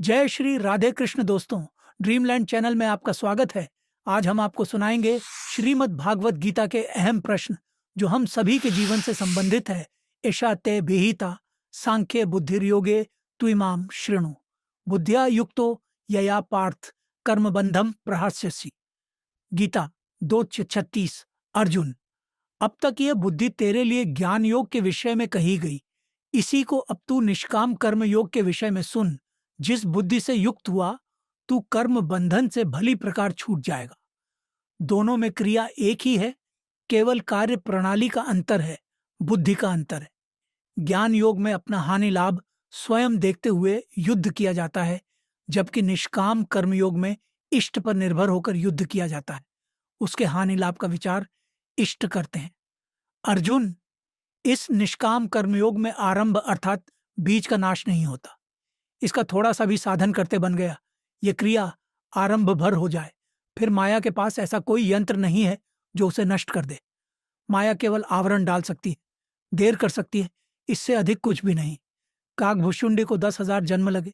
जय श्री राधे कृष्ण दोस्तों। Dreamland channel में आपका स्वागत है। आज हम आपको सुनाएंगे श्रीमद् भागवत गीता के अहम प्रश्न जो हम सभी के जीवन से संबंधित है। एषा ते विहिता सांख्य बुद्धिर्योगे त्विमाम शृणु बुद्धिया युक्तो यया पार्थ कर्मबंधम प्रहास्यसि। गीता 2:36। अर्जुन, अब तक यह बुद्धि तेरे लिए ज्ञान योग के विषय में कही गई, इसी को अब तू निष्काम कर्म योग के विषय में सुन। जिस बुद्धि से युक्त हुआ तू कर्म बंधन से भली प्रकार छूट जाएगा। दोनों में क्रिया एक ही है, केवल कार्य प्रणाली का अंतर है, बुद्धि का अंतर है। ज्ञान योग में अपना हानि लाभ स्वयं देखते हुए युद्ध किया जाता है, जबकि निष्काम कर्म योग में इष्ट पर निर्भर होकर युद्ध किया जाता है। उसके हानि लाभ का विचार इष्ट करते हैं। अर्जुन, इस निष्काम कर्मयोग में आरंभ अर्थात बीज का नाश नहीं होता। इसका थोड़ा सा भी साधन करते बन गया, ये क्रिया आरंभ भर हो जाए, फिर माया के पास ऐसा कोई यंत्र नहीं है जो उसे नष्ट कर दे। माया केवल आवरण डाल सकती है, देर कर सकती है, इससे अधिक कुछ भी नहीं। काकभुशुंडी को 10,000 जन्म लगे,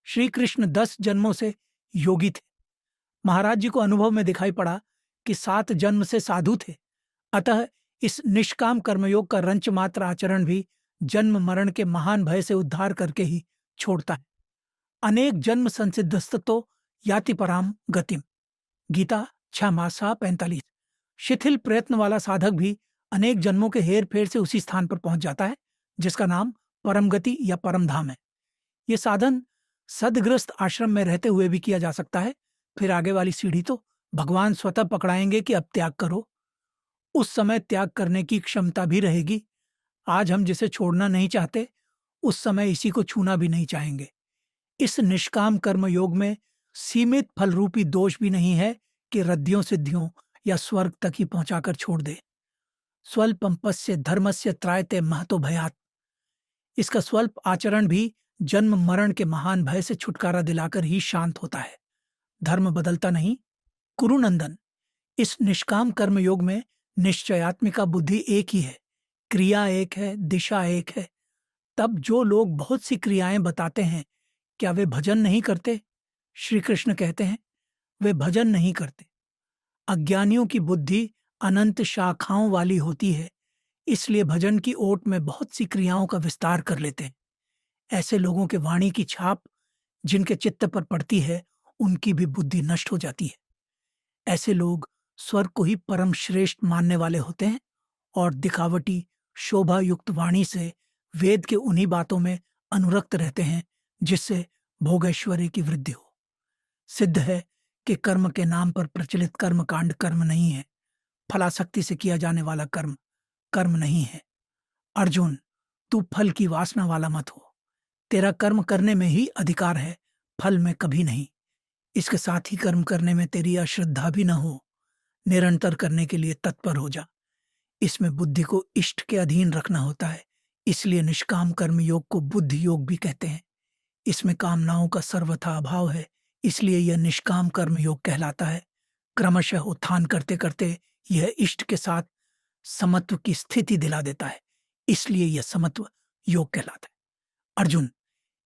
श्री कृष्ण 10 जन्मों से योगी थे। महाराज जी को अनुभव में दिखाई पड़ा कि 7 जन्म से साधु थे। अतः इस निष्काम कर्मयोग का रंच मात्र आचरण भी जन्म मरण के महान भय से उद्धार करके ही छोड़ता है। अनेक जन्म संसिद्धस्ततो याति पराम गतिम। गीता 6:45। शिथिल प्रयत्न वाला साधक भी अनेक जन्मों के हेर फेर से उसी स्थान पर पहुंच जाता है जिसका नाम परम गति या परम धाम है। ये साधन सदग्रस्त आश्रम में रहते हुए भी किया जा सकता है। फिर आगे वाली सीढ़ी तो भगवान स्वतः पकड़ाएंगे कि अब त्याग करो। उस समय त्याग करने की क्षमता भी रहेगी। आज हम जिसे छोड़ना नहीं चाहते, उस समय इसी को छूना भी नहीं चाहेंगे। इस निष्काम कर्म योग में सीमित फल रूपी दोष भी नहीं है कि रद्दियों सिद्धियों या स्वर्ग तक ही पहुंचाकर छोड़ दे। स्वल्पम्पस्य धर्मस्य त्रायते महतो भयात्। इसका स्वल्प आचरण भी जन्म मरण के महान भय से छुटकारा दिलाकर ही शांत होता है। धर्म बदलता नहीं। कुरुनंदन, इस निष्काम कर्म योग में निश्चयात्मिका बुद्धि एक ही है, क्रिया एक है, दिशा एक है। तब जो लोग बहुत सी क्रियाएं बताते हैं, क्या वे भजन नहीं करते? श्री कृष्ण कहते हैं, वे भजन नहीं करते। अज्ञानियों की बुद्धि अनंत शाखाओं वाली होती है, इसलिए भजन की ओट में बहुत सी क्रियाओं का विस्तार कर लेते हैं। ऐसे लोगों के वाणी की छाप जिनके चित्त पर पड़ती है, उनकी भी बुद्धि नष्ट हो जाती है। ऐसे लोग स्वर्ग को ही परम श्रेष्ठ मानने वाले होते हैं और दिखावटी शोभा युक्त वाणी से वेद के उन्हीं बातों में अनुरक्त रहते हैं जिससे भोगैश्वर्य की वृद्धि हो। सिद्ध है कि कर्म के नाम पर प्रचलित कर्म कांड कर्म नहीं है। फलासक्ति से किया जाने वाला कर्म कर्म नहीं है। अर्जुन, तू फल की वासना वाला मत हो। तेरा कर्म करने में ही अधिकार है, फल में कभी नहीं। इसके साथ ही कर्म करने में तेरी अश्रद्धा भी न हो। निरंतर करने के लिए तत्पर हो जा। इसमें बुद्धि को इष्ट के अधीन रखना होता है, इसलिए निष्काम कर्म योग को बुद्धि योग भी कहते हैं। इसमें कामनाओं का सर्वथा अभाव है, इसलिए यह निष्काम कर्म योग कहलाता है। क्रमशः उत्थान करते करते यह इष्ट के साथ समत्व की स्थिति दिला देता है, इसलिए यह समत्व योग कहलाता है। अर्जुन,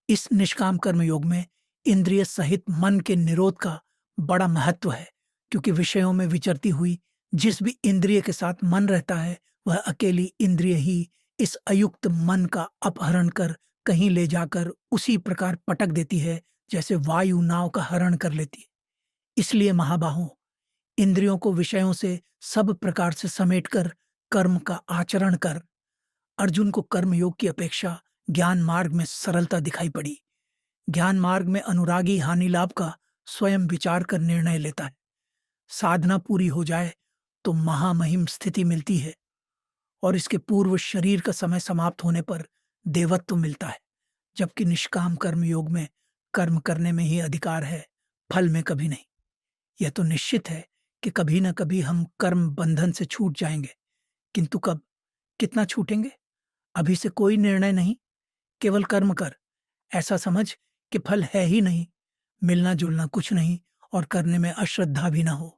इस निष्काम कर्म योग में इंद्रिय सहित मन के निरोध का बड़ा महत्व है, क्योंकि विषयों में विचरती हुई जिस भी इंद्रिय के साथ मन रहता है, वह अकेली इंद्रिय ही इस अयुक्त मन का अपहरण कर कहीं ले जाकर उसी प्रकार पटक देती है जैसे वायु नाव का हरण कर लेती है। इसलिए महाबाहों, इंद्रियों को विषयों से सब प्रकार से समेटकर कर्म का आचरण कर। अर्जुन को कर्म योग की अपेक्षा ज्ञान मार्ग में सरलता दिखाई पड़ी। ज्ञान मार्ग में अनुरागी हानि लाभ का स्वयं विचार कर निर्णय लेता है। साधना पूरी हो जाए तो महामहिम स्थिति मिलती है और इसके पूर्व शरीर का समय समाप्त होने पर देवत्व मिलता है। जबकि निष्काम कर्म योग में कर्म करने में ही अधिकार है, फल में कभी नहीं। यह तो निश्चित है कि कभी न कभी हम कर्म बंधन से छूट जाएंगे, किंतु कब, कितना छूटेंगे, अभी से कोई निर्णय नहीं। केवल कर्म कर, ऐसा समझ कि फल है ही नहीं, मिलना जुलना कुछ नहीं और करने में अश्रद्धा भी ना हो।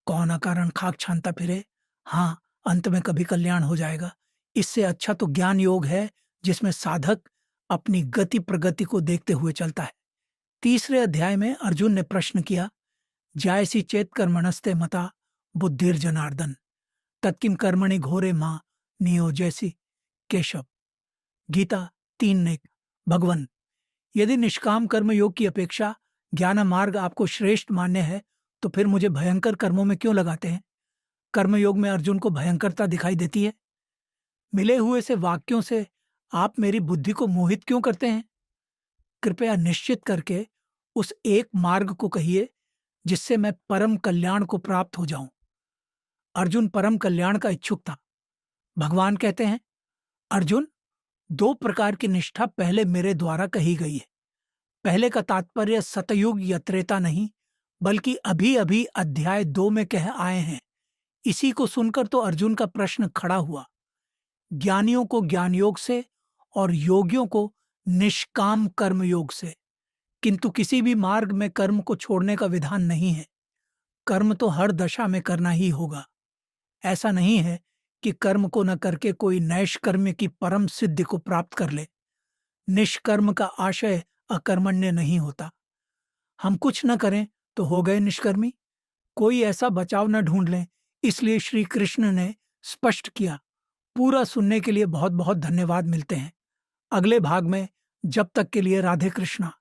कौन अकारण खाक छानता फिरे? हाँ, अंत में कभी कल्याण हो जाएगा। इससे अच्छा तो ज्ञान योग है जिसमें साधक अपनी गति प्रगति को देखते हुए चलता है। तीसरे अध्याय में अर्जुन ने प्रश्न किया, जायसी चेत कर्मणस्ते मता बुद्धिर जनार्दन तत्किम कर्मणि घोरे मां नियोजैसी केशव। गीता 3:1। भगवन, यदि निष्काम कर्म योग की अपेक्षा ज्ञान मार्ग आपको श्रेष्ठ मान्य है तो फिर मुझे भयंकर कर्मों में क्यों लगाते हैं? कर्मयोग में अर्जुन को भयंकरता दिखाई देती है। मिले हुए से वाक्यों से आप मेरी बुद्धि को मोहित क्यों करते हैं? कृपया निश्चित करके उस एक मार्ग को कहिए जिससे मैं परम कल्याण को प्राप्त हो जाऊं। अर्जुन परम कल्याण का इच्छुक था। भगवान कहते हैं, अर्जुन, 2 प्रकार की निष्ठा पहले मेरे द्वारा कही गई है। पहले का तात्पर्य सतयुग या त्रेता नहीं, बल्कि अभी अभी अध्याय 2 में कह आए हैं। इसी को सुनकर तो अर्जुन का प्रश्न खड़ा हुआ। ज्ञानियों को ज्ञान योग से और योगियों को निष्काम कर्म योग से, किंतु किसी भी मार्ग में कर्म को छोड़ने का विधान नहीं है। कर्म तो हर दशा में करना ही होगा। ऐसा नहीं है कि कर्म को न करके कोई नैष्कर्म्य की परम सिद्धि को प्राप्त कर ले। निष्कर्म का आशय अकर्मण्य नहीं होता। हम कुछ न करें तो हो गए निष्कर्मी। कोई ऐसा बचाव न ढूंढ लें, इसलिए श्री कृष्ण ने स्पष्ट किया। पूरा सुनने के लिए बहुत बहुत धन्यवाद। मिलते हैं अगले भाग में। जब तक के लिए राधे कृष्णा।